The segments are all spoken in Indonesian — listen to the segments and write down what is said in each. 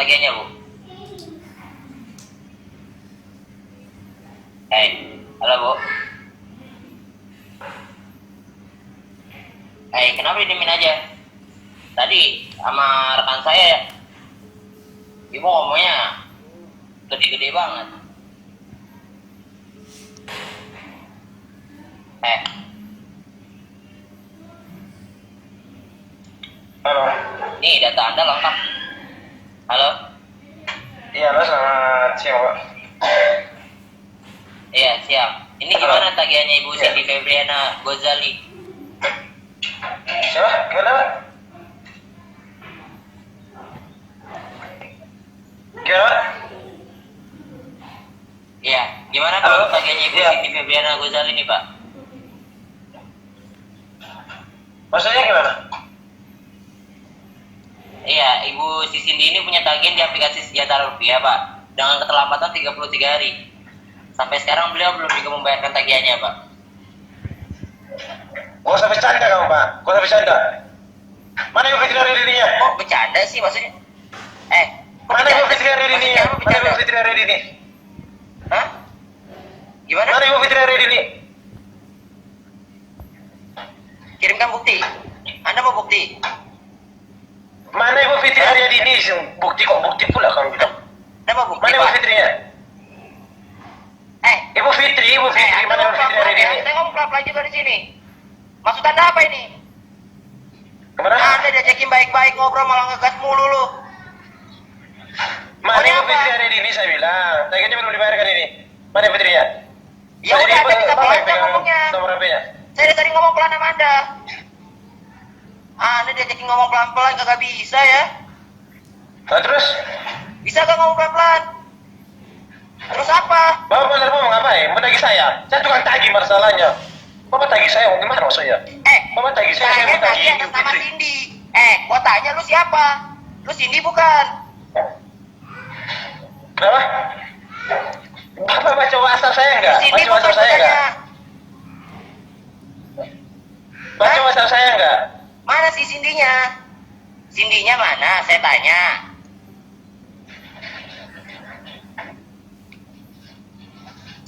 tagihannya, Bu? Halo, Bu. Kenapa didiemin aja? Tadi sama rekan saya, Ibu ngomongnya gede-gede banget. Halo. Nih data Anda lengkap. Halo? Iya, halo, selamat siang, Pak. Iya, siap. Ini gimana tagihannya Ibu Cindy Febriana Gozali? Siapa? Gimana, Pak? Gimana, Pak? Iya, gimana Halo? kalau tagihannya Ibu Iya. Cindy Febriana Gozali nih, Pak? Maksudnya gimana? Iya, Ibu si Cindy ini punya tagihan di aplikasi Sejahtera Rupiah, Pak, dengan keterlambatan 33 hari. Sampai sekarang beliau belum juga membayarkan tagihannya, Pak. Gak usah bercanda kamu, Pak. Gak usah bercanda. Mana Ibu Fitri hari ini? Kok bercanda sih maksudnya? Kok Mana Ibu bercanda? Fitri hari ini? Maksudnya apa Mana bercanda? Ibu Fitri hari ini? Hah? Gimana? Mana Ibu Fitri hari ini? Kirimkan bukti. Anda mau bukti? Mana Ibu Fitri hari ini? Bukti kok bukti pula kamu bilang. Anda mau bukti, Mana Ibu Pak? Fitrinya? Ibu Fitri, Anda mana Ibu ngomong Fitri hari pelan-pelan ya? ini? Saya ngomong pelan-pelan juga di sini. Maksud Anda apa ini? Kemana? Anda diajakin baik-baik ngobrol malah ngegas mulu lu. Mana Maunya Ibu apa? Fitri hari ini saya bilang. Tagihannya belum dibayarkan ini. Mana Ibu Fitrinya? Ya udah, Anda minta pelan ngomongnya. Nomor HP-nya. Saya dari tadi ngomong pelan sama Anda. Anda diajakin ngomong pelan-pelan kagak bisa ya? Nah, terus? Bisa gak ngomong pelan-pelan? Terus apa? Bapak benar mau ngapain? Mau tagih saya? Saya tukang tagih masalahnya. Bapak tagih saya mau gimana maksudnya? Bapak tagih saya mau tagih tanya Ibu atas nama Fitri. Cindy. Gua tanya lu siapa? Lu Cindy bukan? Kenapa? Bapak baca WhatsApp saya enggak? Lu Cindy Baca bukan WhatsApp gua saya enggak? tanya. Baca Hah? WhatsApp saya enggak? Mana si Cindy-nya? Cindy-nya mana? Saya tanya.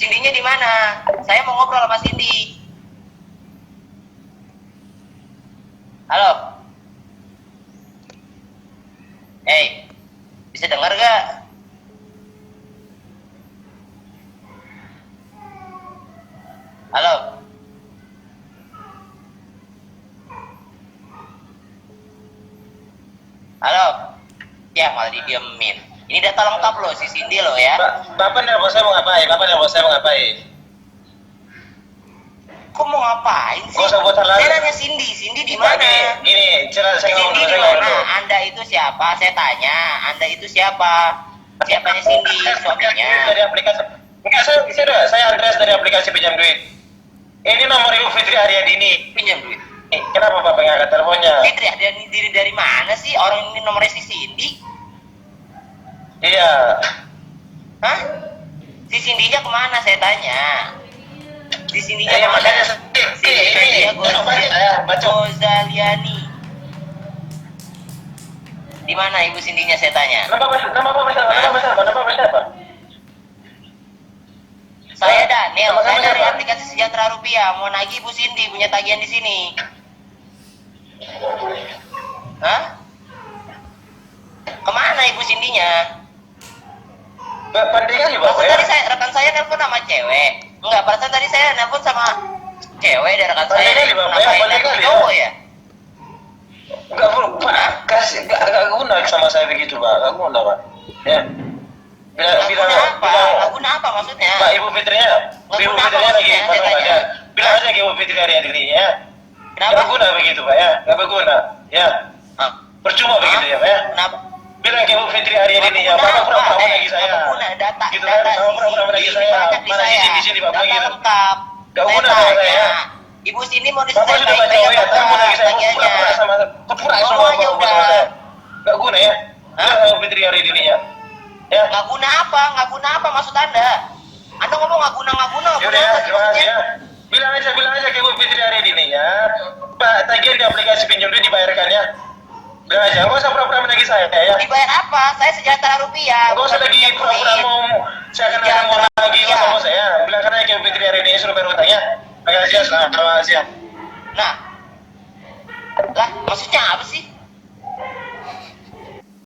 Cindy-nya di mana? Saya mau ngobrol sama Cindy. Halo? Bisa dengar gak? Halo? Halo? Ya malah didiemin. Ini data lengkap loh si Cindy loh ya. Bapak nelpon saya mau ngapain? Bapak nelpon saya mau ngapain? Kok mau ngapain sih? Gak usah buat hal-hal. Saya nanya Cindy, Cindy di mana? Gini, cerita saya ngomong Cindy dulu, di saya ngomong mana? dulu. Anda itu siapa? Saya tanya. Anda itu siapa? Siapanya Cindy? Suaminya. Dari aplikasi. Enggak, saya Andreas dari aplikasi pinjam duit. Ini nomor Ibu Fitri Aryadini. Pinjam duit. Kenapa Bapak nggak angkat teleponnya? Fitri ada diri dari mana sih? Orang ini nomornya si Cindy? Iya. Hah? Si Cindy-nya kemana? Saya tanya. Si Cindy-nya Iya, kemana? makanya Cindy baca. Gozaliani. Di mana Ibu Cindy-nya saya tanya? Nama siapa? Saya Daniel, Nama saya dari siapa? aplikasi Sejahtera Rupiah. Mau nagih Ibu Cindy punya tagihan di sini. Hah? Kemana Ibu Cindy-nya? Pandai kali Bapak Perasaan ya. tadi rekan saya nelpon sama cewek. Enggak, perasaan tadi saya nelpon sama cewek dari rekan saya. Pandai kali Bapak ya, Kenapa pandai ini kali cowok ya. ya? Enggak perlu, Pak. Enggak guna sama saya begitu, Pak. Enggak guna, Pak. Ya. Nggak guna apa? Nggak guna apa maksudnya? Pak, Ibu Fitrinya lagi maksudnya, mana saya aja. Bilang aja ke Ibu Fitri hari ini ya. Kenapa? Enggak guna begitu, Pak ya. Enggak berguna. Ya. Percuma begitu ya, Pak ya. Kenapa? Bilang ke Ibu Fitri hari ini ya. Bapak pura-pura menagih saya. Guna data, Gitu data kan? Bapak pura-pura menagih ini saya. banyak di Mana saya. di sini, Pak, Data begitu. lengkap. Nggak Saya guna sama tanya, saya. Ibu sini mau Bapak disediakan sudah baca WA, saya mau lagi saya pura-pura sama Ngomong aja sama udah. saya. Enggak guna ya. Bilang ke Ibu Fitri hari ini ya. Ya. Nggak guna apa? Nggak guna apa maksud Anda? Anda ngomong nggak guna. Yaudah ya, terima kasih ya. Bilang aja ke Ibu Fitri hari ini ya. Pak, tagihan di aplikasi pinjam duit dibayarkan ya. Udah aja, nggak usah pura-pura menagih saya ya. Dibayar apa? Saya sejahtera rupiah. Nggak usah lagi pura-pura mau saya akan ada mau lagi nggak usah saya. Bilang karena kayak Fitri hari ini suruh bayar utangnya. Agak siap, siap. Nah, lah maksudnya apa sih?